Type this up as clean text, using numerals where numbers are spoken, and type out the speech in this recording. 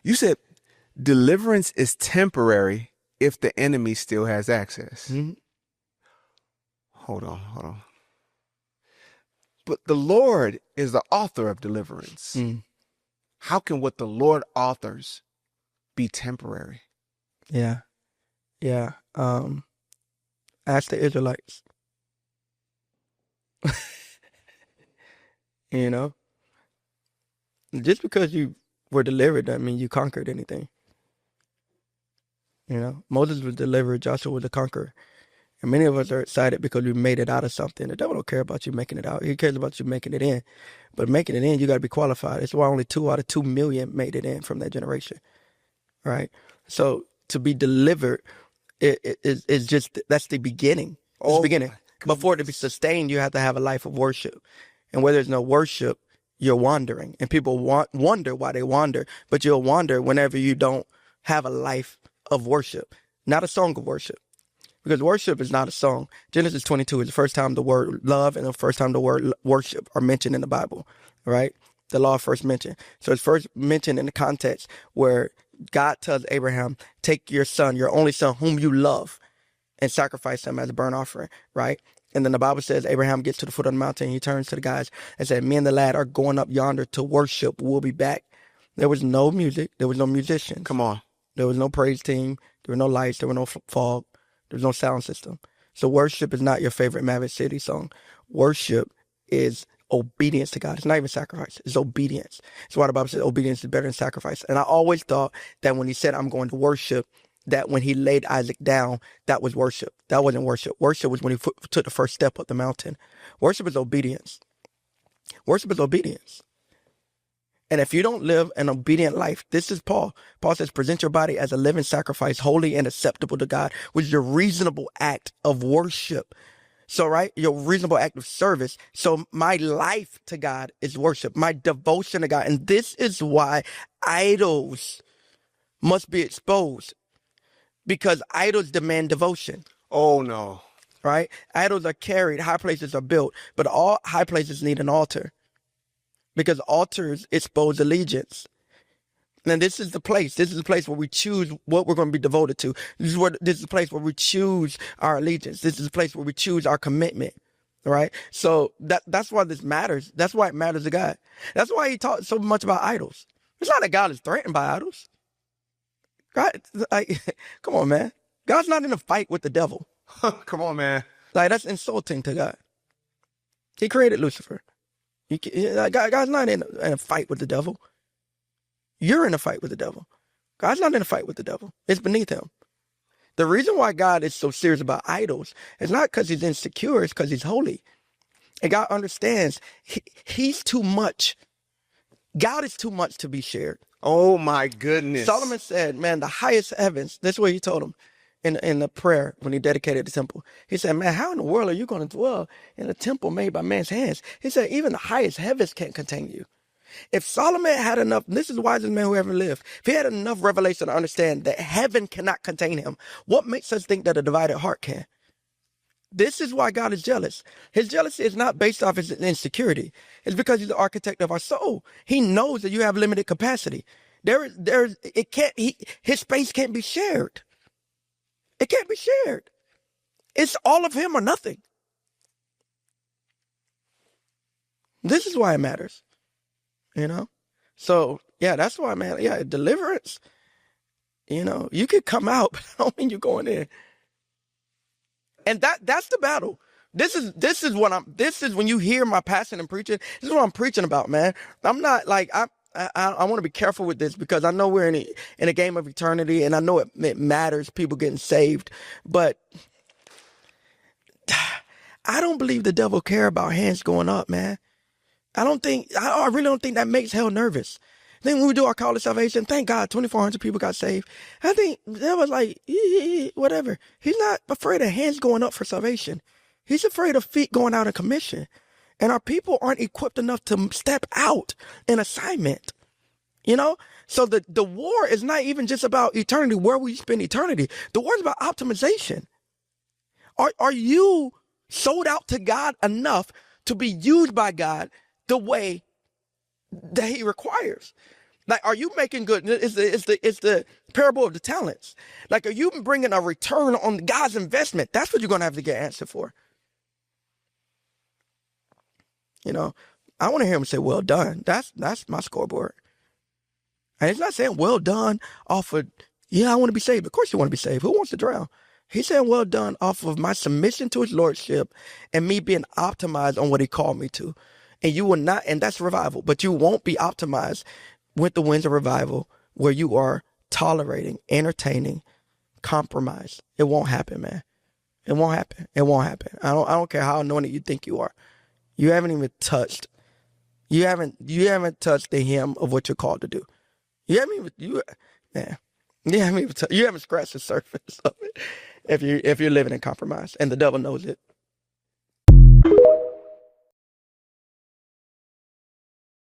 You said deliverance is temporary if the enemy still has access. Mhm. Hold on, hold on. But the Lord is the author of deliverance. Mm. How can what the Lord authors be temporary? Yeah. Yeah. Ask the Israelites. You know, just because you were delivered doesn't mean you conquered anything. You know, Moses was delivered, Joshua was a conqueror. And many of us are excited because we made it out of something. The devil don't care about you making it out. He cares about you making it in. But making it in, you got to be qualified. It's why only 2 out of 2 million made it in from that generation. Right? So to be delivered is just, that's the beginning. It's the beginning. Before it to be sustained, you have to have a life of worship. And where there's no worship, you're wandering. And people wonder why they wander, but you'll wander whenever you don't have a life of worship, not a song of worship. Because worship is not a song. Genesis 22 is the first time the word love and the first time the word worship are mentioned in the Bible, right? The law first mentioned. So it's first mentioned in the context where God tells Abraham, take your son, your only son, whom you love, and sacrifice him as a burnt offering, right? And then the Bible says Abraham gets to the foot of the mountain. He turns to the guys and said, me and the lad are going up yonder to worship. We'll be back. There was no music. There was no musicians. Come on. There was no praise team. There were no lights. There were no fog. There's no sound system. So worship is not your favorite Maverick City song. Worship is obedience to God. It's not even sacrifice. It's obedience. That's why the Bible says obedience is better than sacrifice. And I always thought that when he said, I'm going to worship, that when he laid Isaac down, that was worship. That wasn't worship. Worship was when he took the first step up the mountain. Worship is obedience. Worship is obedience. And if you don't live an obedient life, this is Paul. Paul says, present your body as a living sacrifice, holy and acceptable to God, which is your reasonable act of worship. So, right, your reasonable act of service. So my life to God is worship, my devotion to God. And this is why idols must be exposed, because idols demand devotion. Oh, no. Right? Idols are carried, high places are built, but all high places need an altar. Because altars expose allegiance. And this is the place. This is the place where we choose what we're going to be devoted to. This is the place where we choose our allegiance. This is the place where we choose our commitment. Right? So that's why this matters. That's why it matters to God. That's why he talks so much about idols. It's not that God is threatened by idols. God, come on, man. God's not in a fight with the devil. Come on, man. Like, that's insulting to God. He created Lucifer. God's not in a fight with the devil. You're in a fight with the devil. God's not in a fight with the devil. It's beneath him. The reason why God is so serious about idols is not because he's insecure, it's because he's holy. And God understands he's too much. God is too much to be shared. Oh, my goodness. Solomon said, man, the highest heavens, that's what he told him in the prayer when he dedicated the temple. He said, man, how in the world are you going to dwell in a temple made by man's hands? He said, even the highest heavens can't contain you. If Solomon had enough, this is the wisest man who ever lived, if he had enough revelation to understand that heaven cannot contain him, what makes us think that a divided heart can? This is why God is jealous. His jealousy is not based off his insecurity. It's because he's the architect of our soul. He knows that you have limited capacity. His space can't be shared. It can't be shared. It's all of him or nothing. This is why it matters. You know? So, yeah, that's why, man. Yeah, deliverance. You know, you could come out, but I don't mean you're going in. And that's the battle. This is when you hear my passion and preaching, this is what I'm preaching about, man. I'm not like, I want to be careful with this because I know we're in a game of eternity, and I know it matters, people getting saved, but I don't believe the devil care about hands going up, man. I really don't think that makes hell nervous. I think when we do our call to salvation, thank God 2,400 people got saved. I think that was like, whatever. He's not afraid of hands going up for salvation. He's afraid of feet going out of commission. And our people aren't equipped enough to step out in assignment. You know? So the war is not even just about eternity, where we spend eternity. The war is about optimization. Are you sold out to God enough to be used by God the way that he requires? Like, are you making good? It's the parable of the talents. Like, are you bringing a return on God's investment? That's what you're gonna have to get answered for. You know, I want to hear him say, "Well done." That's my scoreboard. And he's not saying, "Well done," off of, "Yeah, I want to be saved." Of course, you want to be saved. Who wants to drown? He's saying, "Well done," off of my submission to his lordship and me being optimized on what he called me to. And you will not, and that's revival, but you won't be optimized with the winds of revival where you are tolerating, entertaining, compromise. It won't happen, man. It won't happen. It won't happen. I don't care how anointed you think you are. You haven't even touched. You haven't touched the hem of what you're called to do. You haven't even man. You haven't scratched the surface of it. If you're living in compromise, and the devil knows it.